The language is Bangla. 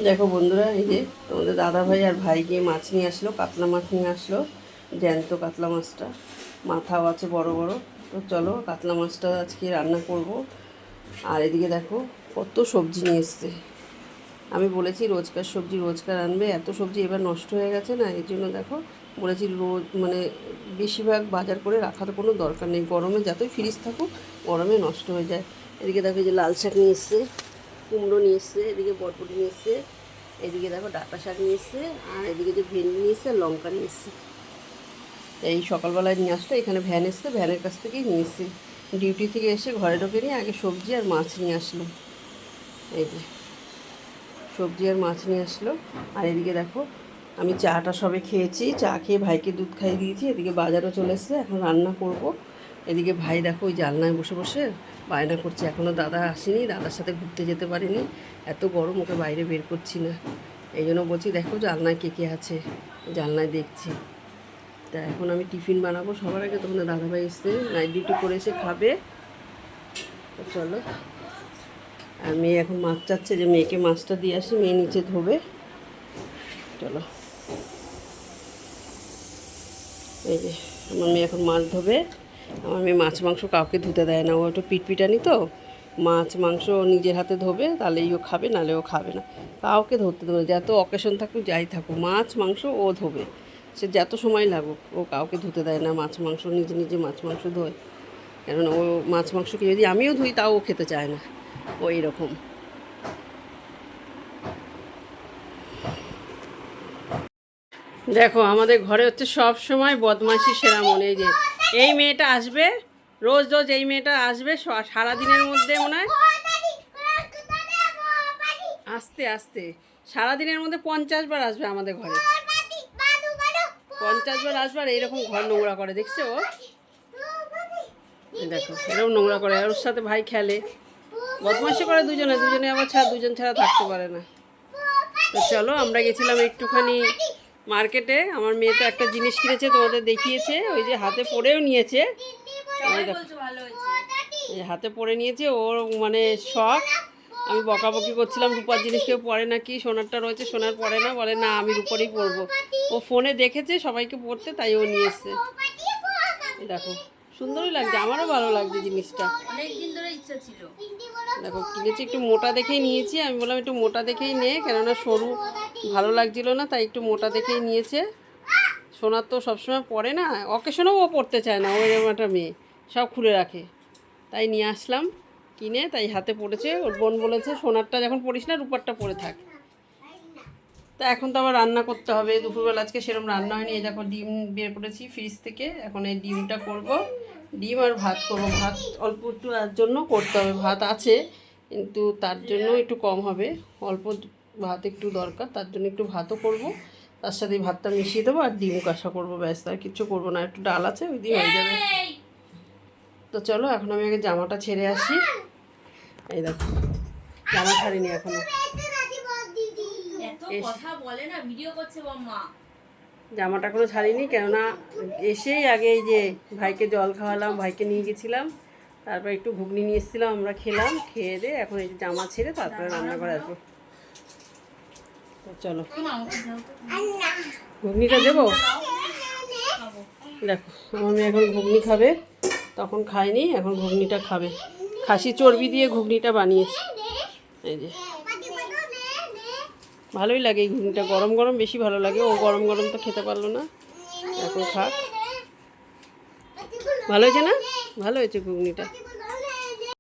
দেখো বন্ধুরা, এই যে তোমাদের দাদা ভাই আর ভাই গিয়ে মাছ নিয়ে আসলো, কাতলা মাছ নিয়ে আসলো। জ্যান্ত কাতলা মাছটা, মাথাও আছে বড় বড়। তো চলো কাতলা মাছটা আজকে রান্না করব। আর এদিকে দেখো কত সবজি নিয়ে এসছে। আমি বলেছি রোজকার সবজি রোজকার আনবে, এত সবজি এবার নষ্ট হয়ে গেছে না, এই জন্য দেখো বলেছি রোজ মানে বেশিরভাগ বাজার করে রাখার কোনো দরকার নেই, গরমে যতই ফ্রিজ থাকুক গরমে নষ্ট হয়ে যায়। এদিকে দেখো যে লাল শাক নিয়ে এসছে, কুমড়ো নিয়ে এসছে, এদিকে বরবটি নিয়ে এসছে, এদিকে দেখো ডাঁটা শাক নিয়ে এসছে, আর এদিকে যে ভেন্ডি নিয়ে এসছে আর লঙ্কা নিয়ে এসছে। এই সকালবেলায় নিয়ে আসলো, এখানে ভ্যান এসছে, ভ্যানের কাছ থেকেই নিয়ে এসছে। ডিউটি থেকে এসে ঘরে ঢোকে নিয়ে আগে সবজি আর মাছ নিয়ে আসলো। এই যে সবজি আর মাছ নিয়ে আসলো। আর এদিকে দেখো আমি চাটা সবে খেয়েছি, চা খেয়ে ভাইকে দুধ খাইয়ে দিয়েছি। এদিকে বাজারও চলে এসছে, এখন রান্না করব। এদিকে ভাই দেখো ওই জানলায় বসে বসে বায়না করছে, এখনও দাদা আসেনি, দাদার সাথে ঘুরতে যেতে পারিনি, এত গরম ওকে বাইরে বের করছি না। এই জন্য বলছি দেখো জানলায় কে কে আছে, জানলায় দেখছি। তা এখন আমি টিফিন বানাবো সবার আগে, তোমাদের দাদাভাই এসছে, নাইট ডিউটি করে এসে খাবে। তো চলো। আর মেয়ে এখন মাছ চাচ্ছে, যে মেয়েকে মাছটা দিয়ে আসি, মেয়ে নিচে ধোবে। চলো, এই যে আমার মেয়ে এখন মাছ ধোবে। আমার মেয়ে মাছ মাংস কাউকে ধুতে দেয় না, ও একটু পিটপিটানি তো, মাছ মাংস নিজের হাতে ধোবে, তাহলেই ও খাবে, নাহলে ও খাবে না। কাউকে ধরতে দেবে, যত অকেশন থাকুক যাই থাকুক, মাছ মাংস ও ধোবে, সে যত সময় লাগুক। ও কাউকে ধুতে দেয় না মাছ মাংস, নিজে নিজে মাছ মাংস ধোয়। কেননা ও মাছ মাংসকে যদি আমিও ধুই তাও ও খেতে চায় না, ও এইরকম। দেখো আমাদের ঘরে হচ্ছে সব সময় বদমাইশি সেরা মনে। এই যে এই মেয়েটা আসবে, রোজ রোজ এই মেয়েটা আসবে, সারাদিনের মধ্যে মনে হয় আস্তে আস্তে সারাদিনের মধ্যে 50 বার আসবে আমাদের ঘরে, 50 বার আসবে। আর এইরকম ঘর নোংরা করে, দেখছো ও? দেখো এরকম নোংরা করে, আর ওর সাথে ভাই খেলে, বদমাইশি করে দুজনে দুজনে, আবার দুজন ছাড়া থাকতে পারে না। তো চলো, আমরা গেছিলাম একটুখানি মার্কেটে। আমার মেয়ে তো একটা জিনিস কিনেছে, তোমাদের দেখিয়েছে, ওই যে হাতে পরেও নিয়েছে, এই হাতে পরে নিয়েছে, ওর মানে শখ। আমি বকাবকি করছিলাম রূপার জিনিস কেউ পরে নাকি, সোনারটা রয়েছে, সোনার পরে না, বলে না আমি রূপরই পরবো। ও ফোনে দেখেছে সবাইকে পরতে, তাই ও নিয়ে এসছে। দেখো সুন্দরই লাগছে, আমারও ভালো লাগছে জিনিসটা, অনেকদিন ধরে ইচ্ছা ছিল। দেখো কিনেছি, একটু মোটা দেখেই নিয়েছি, আমি বললাম একটু মোটা দেখেই নে, কেননা সরু ভালো লাগছিল না, তাই একটু মোটা দেখেই নিয়েছে। সোনার তো সবসময় পরে না, অকেশনেও ও পরতে চায় না, ওই এরকম একটা মেয়ে, সব খুলে রাখে। তাই নিয়ে আসলাম কিনে, তাই হাতে পড়েছে। ওর বোন বলেছে সোনারটা যখন পরিস না, রূপারটা পরে থাক। তা এখন তো আবার রান্না করতে হবে, দুপুরবেলা আজকে সেরকম রান্না হয়নি। এই দেখো ডিম বের করেছি ফ্রিজ থেকে, এখন এই ডিমটা করব, ডিম আর ভাত করব। ভাত অল্প একটু তার জন্য করতে হবে, ভাত আছে কিন্তু তার জন্য একটু কম হবে, অল্প ভাত একটু দরকার, তার জন্য একটু ভাতও করব, তার সাথে ভাতটা মিশিয়ে দেবো আর ডিম কষা করবো, ব্যাস আর কিছু করবো না। একটু ডাল আছে, ওই দিয়ে হয়ে যাবে। তো চলো এখন আমি আগে জামাটা ছেড়ে আসি। এই দেখো জামা ছাড়িনি এখনো, জামাটা এখনো ছাড়িনি, কেননা এসেই আগে এই যে ভাইকে জল খাওয়ালাম, ভাইকে নিয়ে গেছিলাম, তারপর একটু ঘুগনি নিয়ে এসেছিলাম, আমরা খেলাম, খেয়ে দিয়ে এখন এই যে জামা ছেড়ে তারপরে রান্না করে আসবো। তো চলো ঘুগনিটা দেবো। দেখো আমার মেয়ে এখন ঘুগনি খাবে, তখন খায়নি, এখন ঘুগনিটা খাবে। খাসি চর্বি দিয়ে ঘুগনিটা বানিয়েছি। এই যে ভালোই লাগে এই ঘুগনিটা, গরম গরম বেশি ভালো লাগে, ও গরম গরম তো খেতে পারলো না, এখন খাক। ভালো হয়েছে না? ভালো হয়েছে ঘুগনিটা।